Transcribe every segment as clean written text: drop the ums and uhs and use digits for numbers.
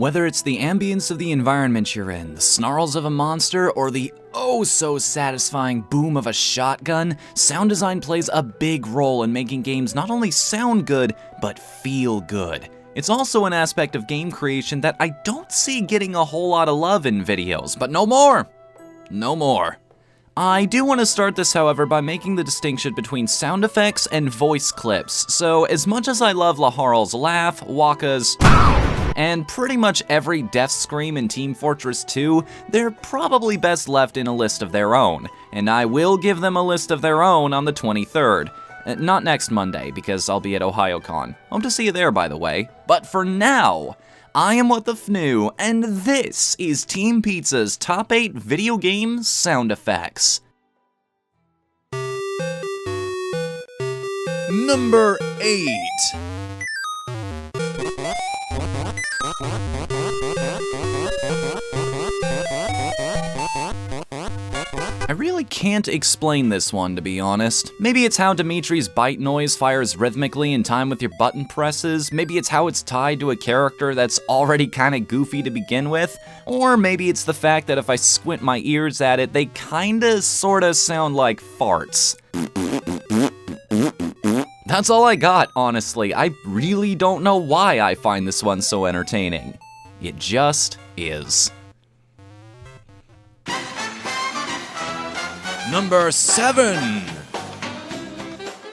Whether it's the ambience of the environment you're in, the snarls of a monster, or the oh-so-satisfying boom of a shotgun, sound design plays a big role in making games not only sound good, but feel good. It's also an aspect of game creation that I don't see getting a whole lot of love in videos, but no more! No more. I do want to start this, however, by making the distinction between sound effects and voice clips. So, as much as I love Laharl's laugh, Wakka's, and pretty much every death scream in Team Fortress 2, they're probably best left in a list of their own, and I will give them a list of their own on the 23rd. Not next Monday, because I'll be at OhioCon. Hope to see you there, by the way. But for now, I am Whatthefnu, and this is Team Pizza's Top 8 Video Game Sound Effects. Number 8. I really can't explain this one, to be honest. Maybe it's how Dimitri's bite noise fires rhythmically in time with your button presses, maybe it's how it's tied to a character that's already kinda goofy to begin with, or maybe it's the fact that if I squint my ears at it, they kinda sorta sound like farts. That's all I got, honestly. I really don't know why I find this one so entertaining. It just is. Number 7!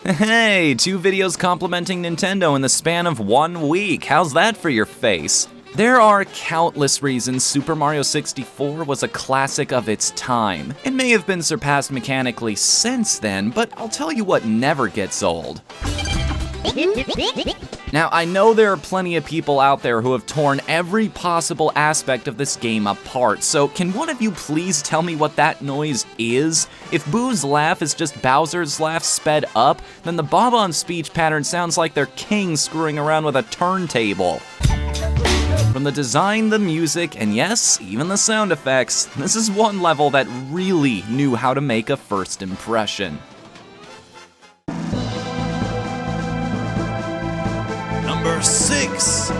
Hey, 2 videos complimenting Nintendo in the span of 1 week. How's that for your face? There are countless reasons Super Mario 64 was a classic of its time. It may have been surpassed mechanically since then, but I'll tell you what never gets old. Now, I know there are plenty of people out there who have torn every possible aspect of this game apart, so can one of you please tell me what that noise is? If Boo's laugh is just Bowser's laugh sped up, then the Bob-on speech pattern sounds like they're king screwing around with a turntable. From the design, the music, and yes, even the sound effects, this is one level that really knew how to make a first impression. Number 6.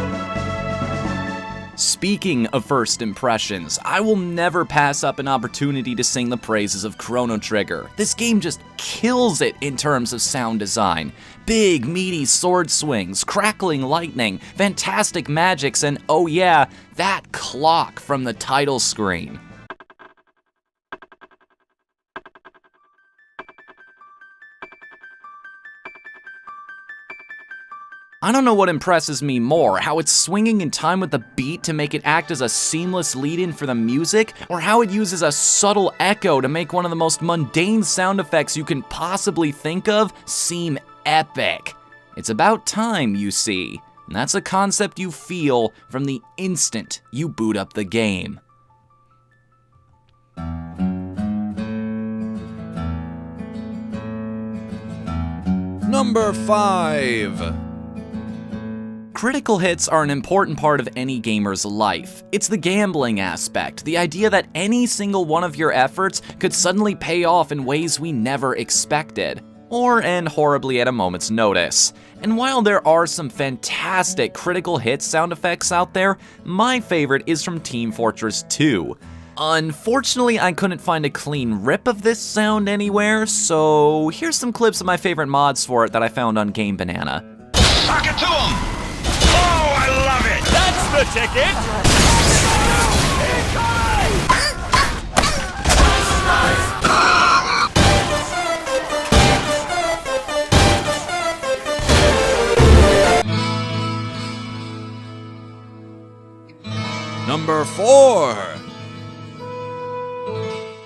Speaking of first impressions, I will never pass up an opportunity to sing the praises of Chrono Trigger. This game just kills it in terms of sound design. Big, meaty sword swings, crackling lightning, fantastic magics, and oh yeah, that clock from the title screen. I don't know what impresses me more, how it's swinging in time with the beat to make it act as a seamless lead-in for the music, or how it uses a subtle echo to make one of the most mundane sound effects you can possibly think of seem epic. It's about time, you see, and that's a concept you feel from the instant you boot up the game. Number 5. Critical hits are an important part of any gamer's life. It's the gambling aspect, the idea that any single one of your efforts could suddenly pay off in ways we never expected, or end horribly at a moment's notice. And while there are some fantastic critical hit sound effects out there, my favorite is from Team Fortress 2. Unfortunately, I couldn't find a clean rip of this sound anywhere, so here's some clips of my favorite mods for it that I found on Game Banana. Talk it to him! Oh, I love it! That's the ticket! Number 4.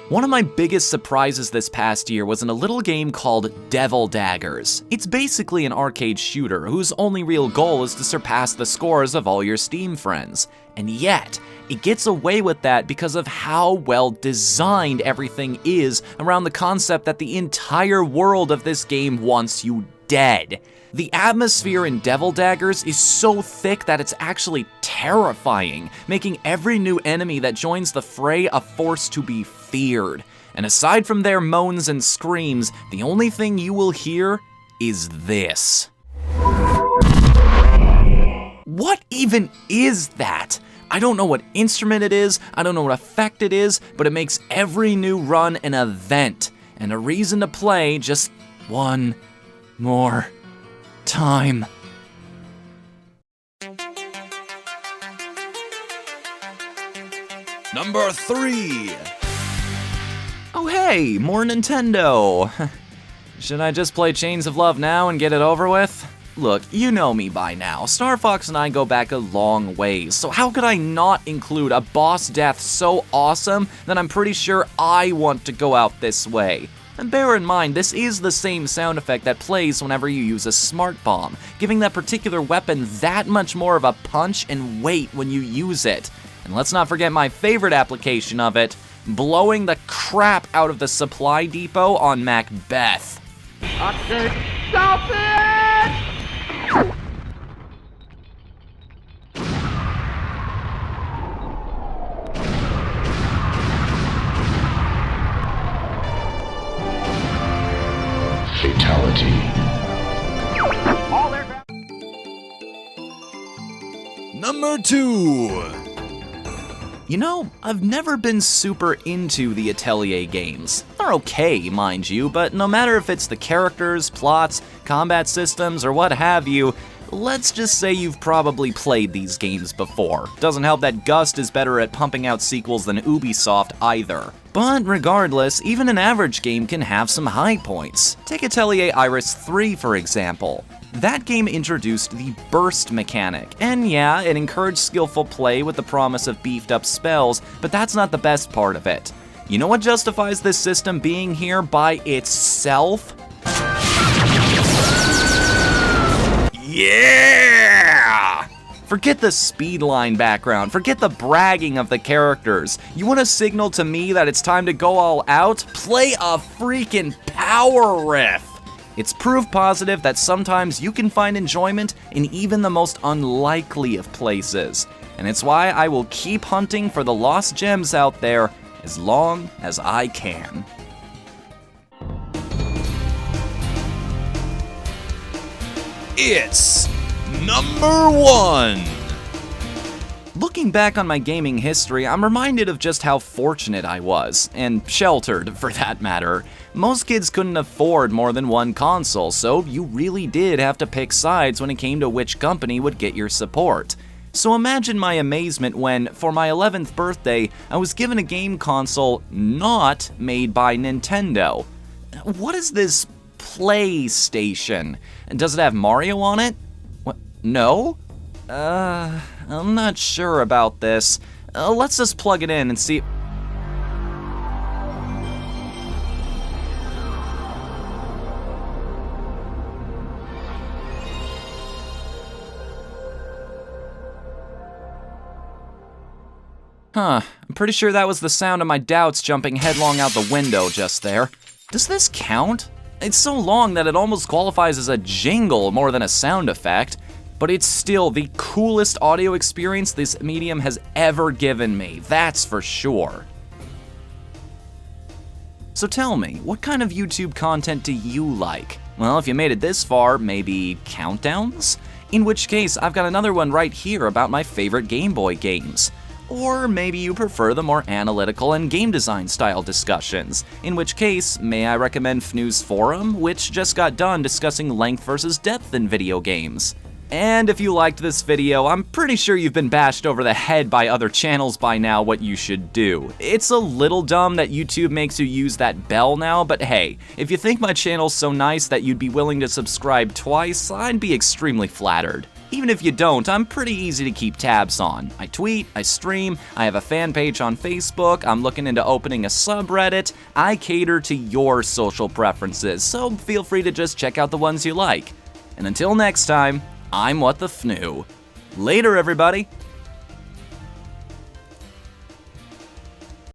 One of my biggest surprises this past year was in a little game called Daggers. It's basically an arcade shooter whose only real goal is to surpass the scores of all your Steam friends. And yet, it gets away with that because of how well designed everything is around the concept that the entire world of this game wants you dead. The atmosphere in Daggers is so thick that it's actually terrifying, making every new enemy that joins the fray a force to be feared. And aside from their moans and screams, the only thing you will hear is this. What even is that? I don't know what instrument it is, I don't know what effect it is, but it makes every new run an event, and a reason to play just one more time. Number 3. Oh hey, more Nintendo. Should I just play Chains of Love now and get it over with? Look, you know me by now. Starfox and I go back a long ways, so how could I not include a boss death so awesome that I'm pretty sure I want to go out this way? And bear in mind, this is the same sound effect that plays whenever you use a smart bomb, giving that particular weapon that much more of a punch and weight when you use it. And let's not forget my favorite application of it, blowing the crap out of the supply depot on Macbeth. Stop it! Fatality. Number 2. You know, I've never been super into the Atelier games. They're okay, mind you, but no matter if it's the characters, plots, combat systems, or what have you, let's just say you've probably played these games before. Doesn't help that Gust is better at pumping out sequels than Ubisoft either. But regardless, even an average game can have some high points. Take Atelier Iris 3 for example. That game introduced the burst mechanic, and yeah, it encouraged skillful play with the promise of beefed up spells, but that's not the best part of it. You know what justifies this system being here by itself? Yeah! Forget the speedline background, forget the bragging of the characters. You want to signal to me that it's time to go all out? Play a freaking power riff! It's proof positive that sometimes you can find enjoyment in even the most unlikely of places. And it's why I will keep hunting for the lost gems out there as long as I can. It's number 1. Looking back on my gaming history, I'm reminded of just how fortunate I was, and sheltered for that matter. Most kids couldn't afford more than one console, so you really did have to pick sides when it came to which company would get your support. So imagine my amazement when, for my 11th birthday, I was given a game console not made by Nintendo. What is this PlayStation? Does it have Mario on it? What? No? I'm not sure about this. Let's just plug it in and see. Huh, I'm pretty sure that was the sound of my doubts jumping headlong out the window just there. Does this count? It's so long that it almost qualifies as a jingle more than a sound effect, but it's still the coolest audio experience this medium has ever given me, that's for sure. So tell me, what kind of YouTube content do you like? Well, if you made it this far, maybe countdowns? In which case, I've got another one right here about my favorite Game Boy games. Or maybe you prefer the more analytical and game design style discussions, in which case, may I recommend Fnu's forum, which just got done discussing length versus depth in video games. And if you liked this video, I'm pretty sure you've been bashed over the head by other channels by now what you should do. It's a little dumb that YouTube makes you use that bell now, but hey, if you think my channel's so nice that you'd be willing to subscribe twice, I'd be extremely flattered. Even if you don't, I'm pretty easy to keep tabs on. I tweet, I stream, I have a fan page on Facebook, I'm looking into opening a subreddit. I cater to your social preferences, so feel free to just check out the ones you like. And until next time, I'm Whatthefnu. Later, everybody!